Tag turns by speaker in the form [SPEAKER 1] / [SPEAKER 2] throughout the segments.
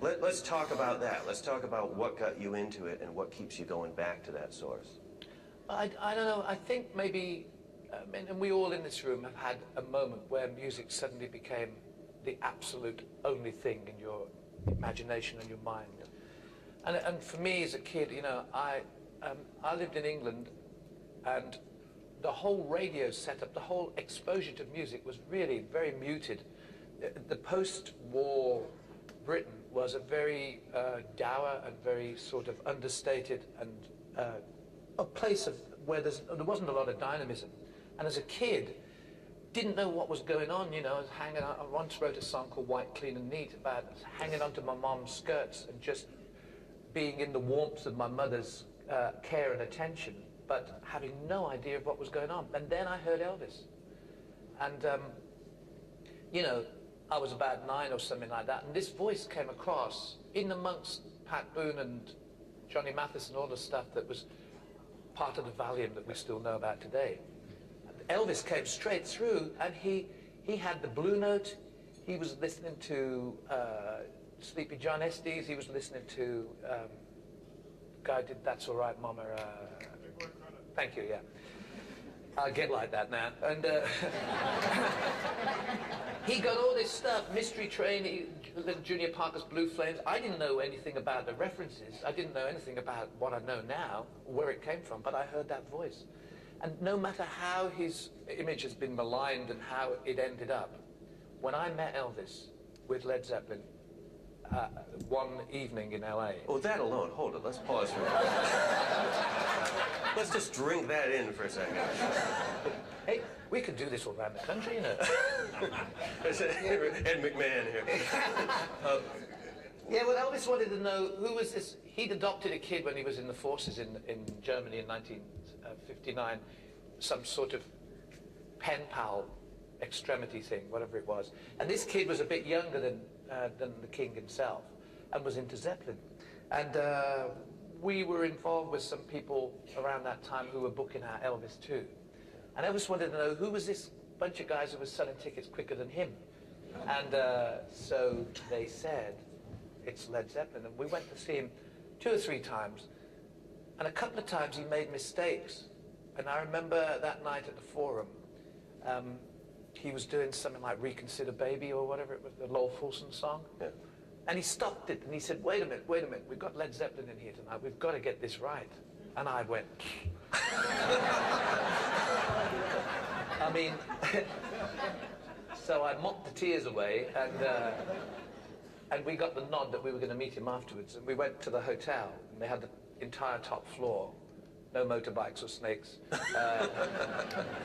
[SPEAKER 1] Let's talk about that. Let's talk about what got you into it and what keeps you going back to that source.
[SPEAKER 2] I don't know. I think maybe, and we all in this room have had a moment where music suddenly became the absolute only thing in your imagination and your mind. And for me as a kid, you know, I lived in England, and the whole radio setup, the whole exposure to music was really very muted. The post-war Britain was a very dour and very sort of understated and a place of where there wasn't a lot of dynamism. And as a kid, didn't know what was going on, you know. I was hanging out. I once wrote a song called White, Clean and Neat about hanging onto my mom's skirts and just being in the warmth of my mother's care and attention, but having no idea of what was going on. And then I heard Elvis. And, you know, I was about 9 or something like that, and this voice came across in amongst Pat Boone and Johnny Mathis and all the stuff that was part of the Valium that we still know about today. Elvis came straight through, and he had the Blue Note. He was listening to Sleepy John Estes. He was listening to the guy who did That's All Right, Mama. Thank you, yeah. I get like that now. And he got all this stuff, Mystery Train, Little Junior Parker's Blue Flames. I didn't know anything about the references. I didn't know anything about what I know now, where it came from, but I heard that voice. And no matter how his image has been maligned and how it ended up, when I met Elvis with Led Zeppelin one evening in LA.
[SPEAKER 1] Oh, that alone, hold it, let's pause for a minute. Let's just drink that in for a second.
[SPEAKER 2] Hey, we could do this all around the country, you know.
[SPEAKER 1] Ed McMahon here.
[SPEAKER 2] Yeah, well, Elvis wanted to know who was this. He'd adopted a kid when he was in the forces in Germany in 1959, some sort of pen pal extremity thing, whatever it was. And this kid was a bit younger than the king himself, and was into Zeppelin. And we were involved with some people around that time who were booking out Elvis too. And Elvis wanted to know who was this bunch of guys who was selling tickets quicker than him. And so they said, it's Led Zeppelin. And we went to see him 2 or 3 times. And a couple of times he made mistakes. And I remember that night at the Forum, he was doing something like Reconsider Baby or whatever it was, the Lowell Fulson song. Yeah. And he stopped it and he said, wait a minute, we've got Led Zeppelin in here tonight, we've got to get this right. And I went, I mean, so I mopped the tears away, and we got the nod that we were going to meet him afterwards, and we went to the hotel, and they had the entire top floor. No motorbikes or snakes.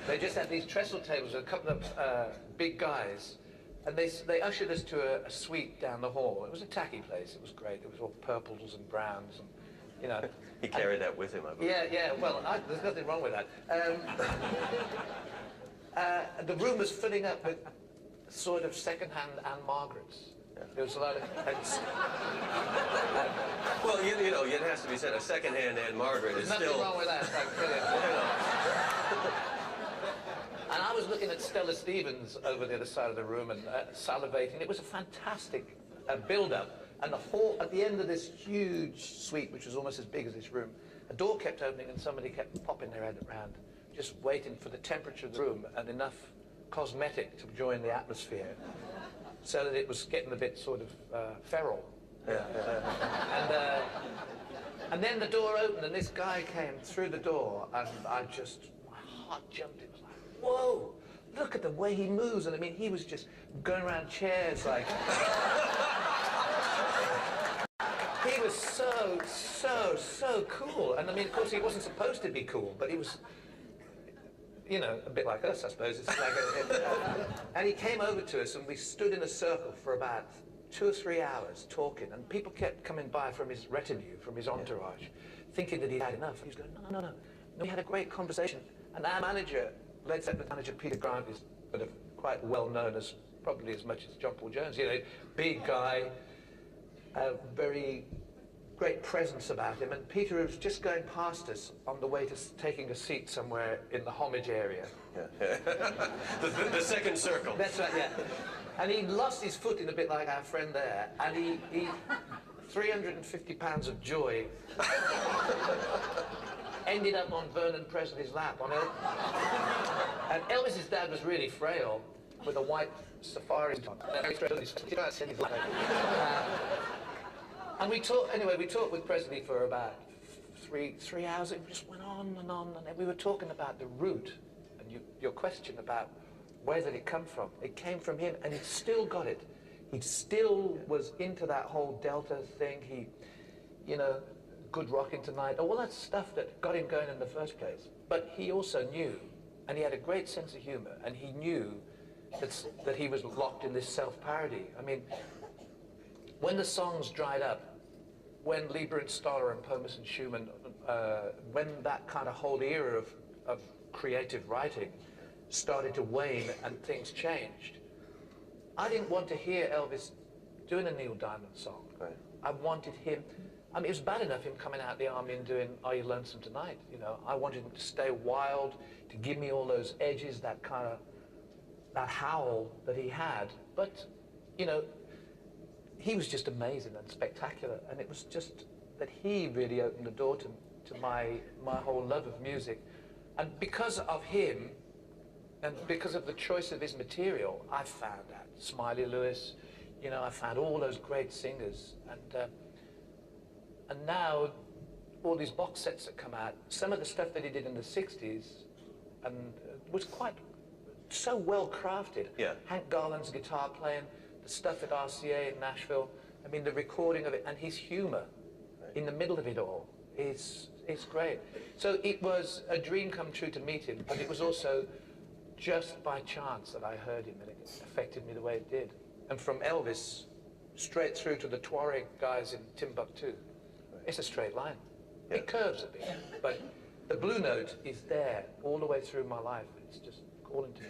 [SPEAKER 2] They just had these trestle tables with a couple of big guys, and they ushered us to a suite down the hall. It was a tacky place. It was great. It was all purples and browns, and you know.
[SPEAKER 1] He carried that with him, I believe.
[SPEAKER 2] Yeah. Well, there's nothing wrong with that. The room was filling up with sort of second-hand Anne Margarets. There was a lot of...
[SPEAKER 1] well, you know, it has to be said, a second-hand Anne Margaret is still...
[SPEAKER 2] There's nothing wrong with that, I tell you. And I was looking at Stella Stevens over the other side of the room and salivating. It was a fantastic build-up. And the hall, at the end of this huge suite, which was almost as big as this room, a door kept opening and somebody kept popping their head around, just waiting for the temperature of the room and enough cosmetic to join the atmosphere, so that it was getting a bit sort of feral. And then the door opened and this guy came through the door, and my heart jumped. It was like, whoa, look at the way he moves. And I mean, he was just going around chairs like... He was so cool. And I mean, of course, he wasn't supposed to be cool, but he was... You know, a bit like us, I suppose. It's like and he came over to us, and we stood in a circle for about 2 or 3 hours talking, and people kept coming by from his retinue, from his entourage, thinking that he'd had enough. He was going, no. We had a great conversation. And our manager, Led Zeppelin manager Peter Grant, is sort of quite well known as, probably as much as John Paul Jones, you know, big guy, very great presence about him, and Peter was just going past us on the way to taking a seat somewhere in the homage area.
[SPEAKER 1] Yeah. the second circle.
[SPEAKER 2] That's right, yeah. And he lost his footing a bit like our friend there, and he 350 pounds of joy ended up on Vernon Presley's lap. And Elvis's dad was really frail, with a white safari on. And we talked with Presley for about three hours. It just went on, and we were talking about the root, and your question about where did it come from? It came from him, and he still got it. He still was into that whole Delta thing. He, you know, good rocking tonight, all that stuff that got him going in the first place. But he also knew, and he had a great sense of humor, and he knew that he was locked in this self-parody. I mean, when the songs dried up, when Lieber and Stoller and Pomus and Schumann, when that kind of whole era of creative writing started to wane and things changed, I didn't want to hear Elvis doing a Neil Diamond song.
[SPEAKER 1] Right.
[SPEAKER 2] I wanted him, I mean, it was bad enough him coming out of the army and doing Are You Lonesome Tonight, you know. I wanted him to stay wild, to give me all those edges, that kind of, that howl that he had. But, you know, he was just amazing and spectacular, and it was just that he really opened the door to my whole love of music. And because of him, and because of the choice of his material, I found out Smiley Lewis, you know, I found all those great singers, and now all these box sets that come out, some of the stuff that he did in the 60s and was quite so well crafted.
[SPEAKER 1] Yeah.
[SPEAKER 2] Hank Garland's guitar playing, the stuff at RCA in Nashville, I mean the recording of it, and his humor in the middle of it all is great. So it was a dream come true to meet him, but it was also just by chance that I heard him, and it affected me the way it did. And from Elvis straight through to the Tuareg guys in Timbuktu, it's a straight line.
[SPEAKER 1] Yeah.
[SPEAKER 2] It curves a bit, but the blue note is there all the way through my life. It's just calling to me.